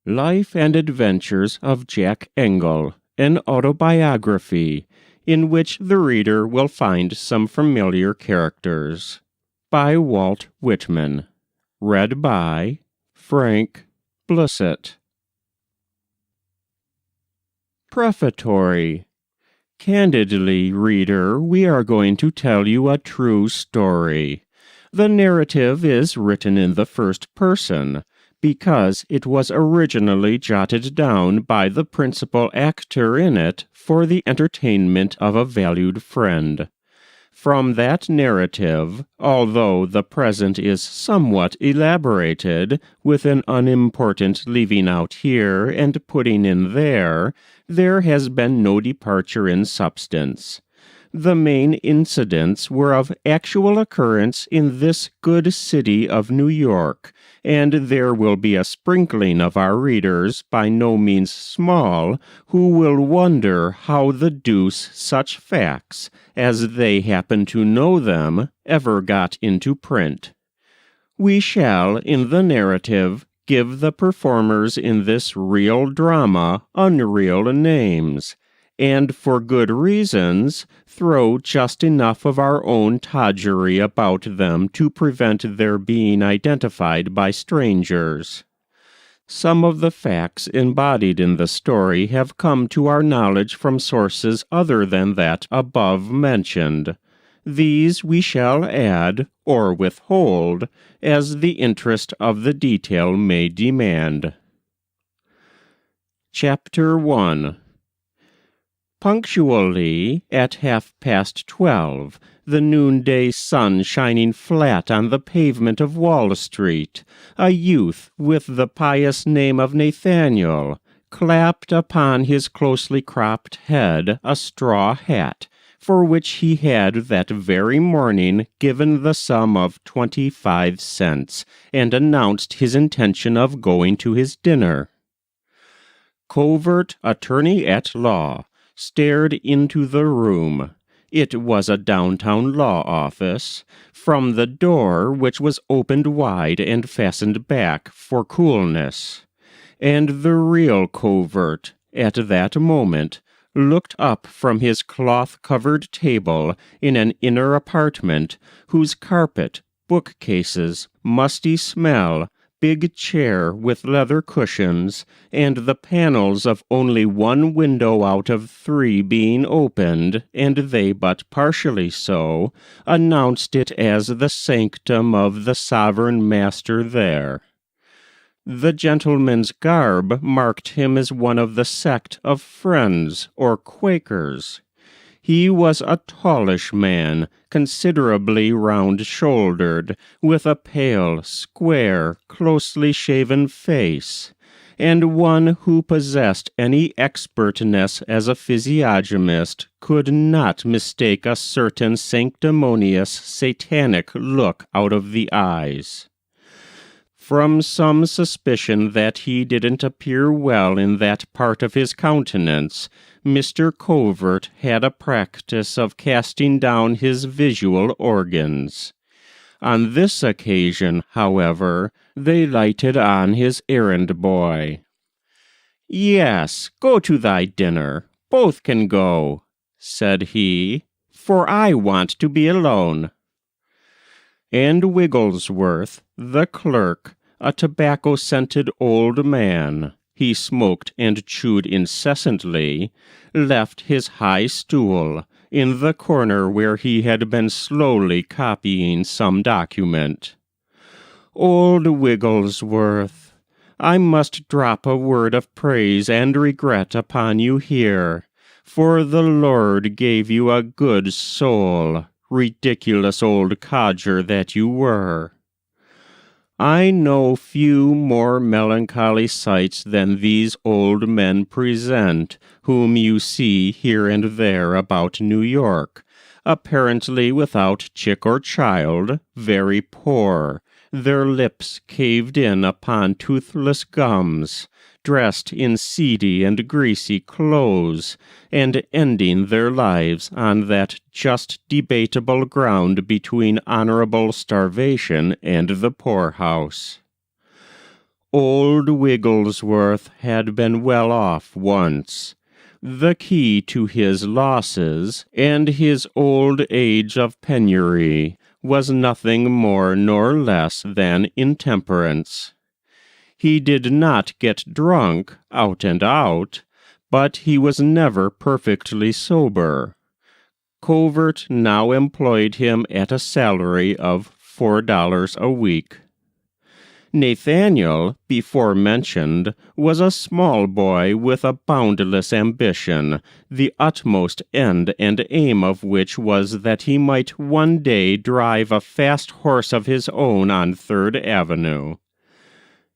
Life and Adventures of Jack Engle, an Auto-Biography, in which the reader will find some familiar characters. By Walt Whitman. Read by Frank Blissett. Prefatory. Candidly, reader, we are going to tell you a true story. The narrative is written in the first person, because it was originally jotted down by the principal actor in it for the entertainment of a valued friend. From that narrative, although the present is somewhat elaborated, with an unimportant leaving out here and putting in there has been no departure in substance. The main incidents were of actual occurrence in this good city of New York, and there will be a sprinkling of our readers, by no means small, who will wonder how the deuce such facts, as they happen to know them, ever got into print. We shall, in the narrative, give the performers in this real drama unreal names, and for good reasons, throw just enough of our own toggery about them to prevent their being identified by strangers. Some of the facts embodied in the story have come to our knowledge from sources other than that above mentioned. These we shall add, or withhold, as the interest of the detail may demand. Chapter 1. Punctually at 12:30, the noonday sun shining flat on the pavement of Wall Street, a youth with the pious name of Nathaniel clapped upon his closely cropped head a straw hat, for which he had that very morning given the sum of 25 cents, and announced his intention of going to his dinner. Covert attorney at law stared into the room. It was a downtown law office, from the door which was opened wide and fastened back for coolness. And the real Covert, at that moment, looked up from his cloth-covered table in an inner apartment whose carpet, bookcases, musty smell, big chair with leather cushions, and the panels of only one window out of 3 being opened, and they but partially so, announced it as the sanctum of the sovereign master there. The gentleman's garb marked him as one of the sect of Friends or Quakers. He was a tallish man, considerably round-shouldered, with a pale, square, closely shaven face, and one who possessed any expertness as a physiognomist could not mistake a certain sanctimonious, satanic look out of the eyes. From some suspicion that he didn't appear well in that part of his countenance, Mr. Covert had a practice of casting down his visual organs. On this occasion, however, they lighted on his errand boy. "Yes, go to thy dinner. Both can go," said he, "for I want to be alone." And Wigglesworth, the clerk, a tobacco-scented old man, he smoked and chewed incessantly, left his high stool in the corner where he had been slowly copying some document. Old Wigglesworth, I must drop a word of praise and regret upon you here, for the Lord gave you a good soul, ridiculous old codger that you were. I know few more melancholy sights than these old men present, whom you see here and there about New York, apparently without chick or child, very poor, their lips caved in upon toothless gums, dressed in seedy and greasy clothes, and ending their lives on that just debatable ground between honorable starvation and the poorhouse. Old Wigglesworth had been well off once. The key to his losses and his old age of penury was nothing more nor less than intemperance. He did not get drunk out and out, but he was never perfectly sober. Covert now employed him at a salary of $4 a week. Nathaniel, before mentioned, was a small boy with a boundless ambition, the utmost end and aim of which was that he might one day drive a fast horse of his own on 3rd Avenue.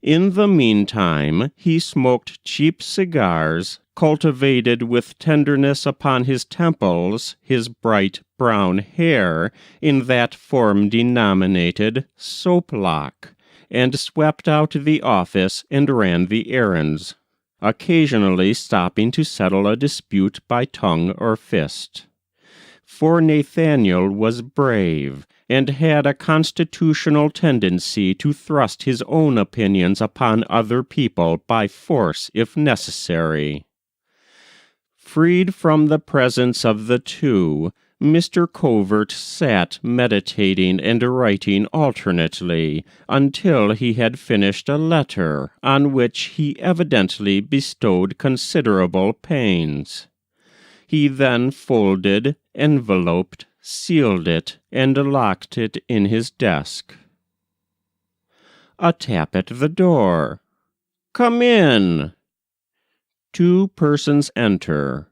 In the meantime, he smoked cheap cigars, cultivated with tenderness upon his temples his bright brown hair in that form denominated soap-lock, and swept out the office and ran the errands, occasionally stopping to settle a dispute by tongue or fist. For Nathaniel was brave, and had a constitutional tendency to thrust his own opinions upon other people by force if necessary. Freed from the presence of the two, Mr. Covert sat meditating and writing alternately until he had finished a letter on which he evidently bestowed considerable pains. He then folded, enveloped, sealed it, and locked it in his desk. A tap at the door. "Come in." 2 persons enter.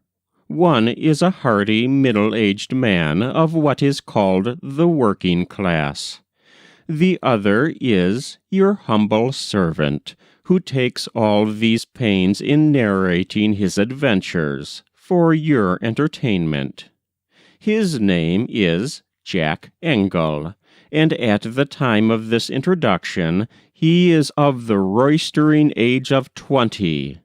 One is a hearty, middle-aged man of what is called the working class. The other is your humble servant, who takes all these pains in narrating his adventures for your entertainment. His name is Jack Engle, and at the time of this introduction he is of the roistering age of 20.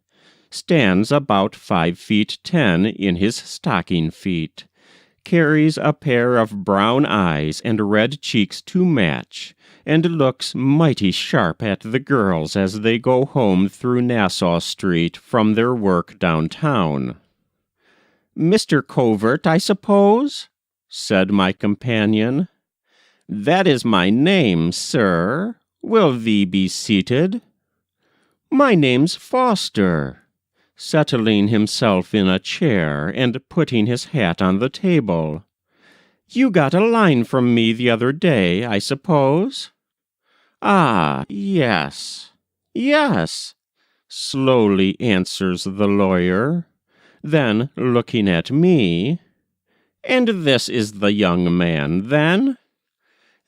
Stands about 5'10" in his stocking feet, carries a pair of brown eyes and red cheeks to match, and looks mighty sharp at the girls as they go home through Nassau Street from their work downtown. "Mr. Covert, I suppose?" said my companion. "That is my name, sir. Will thee be seated?" "My name's Foster," settling himself in a chair and putting his hat on the table. "You got a line from me the other day, I suppose?" "Ah, yes, yes," slowly answers the lawyer. Then, looking at me, "And this is the young man, then?"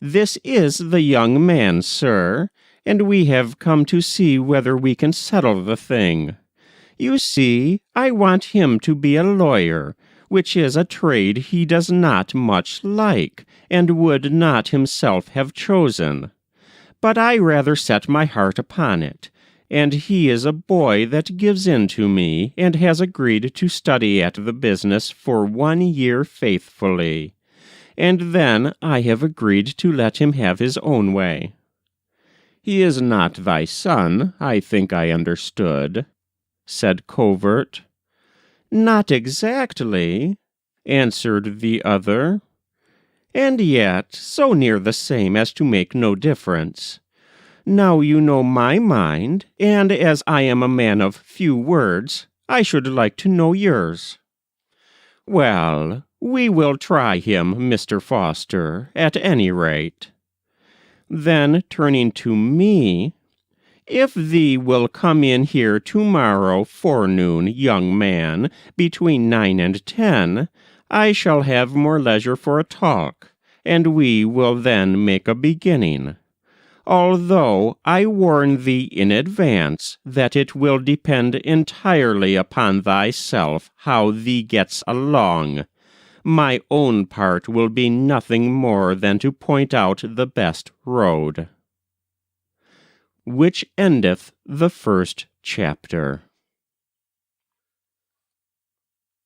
"This is the young man, sir, and we have come to see whether we can settle the thing. You see, I want him to be a lawyer, which is a trade he does not much like, and would not himself have chosen. But I rather set my heart upon it, and he is a boy that gives in to me, and has agreed to study at the business for 1 year faithfully. And then I have agreed to let him have his own way." "He is not thy son, I think I understood," said Covert. "Not exactly," answered the other, "and yet so near the same as to make no difference. Now you know my mind, and as I am a man of few words, I should like to know yours." "Well, we will try him, Mr. Foster, at any rate." Then, turning to me, "If thee will come in here tomorrow forenoon, young man, between 9 and 10, I shall have more leisure for a talk, and we will then make a beginning. Although I warn thee in advance that it will depend entirely upon thyself how thee gets along. My own part will be nothing more than to point out the best road." Which endeth the 1st chapter.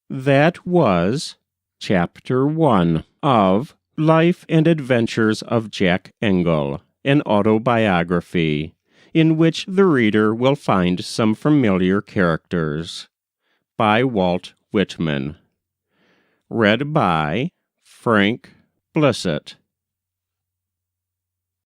That was Chapter 1 of Life and Adventures of Jack Engle, an Autobiography, in which the reader will find some familiar characters. By Walt Whitman. Read by Frank Blissett.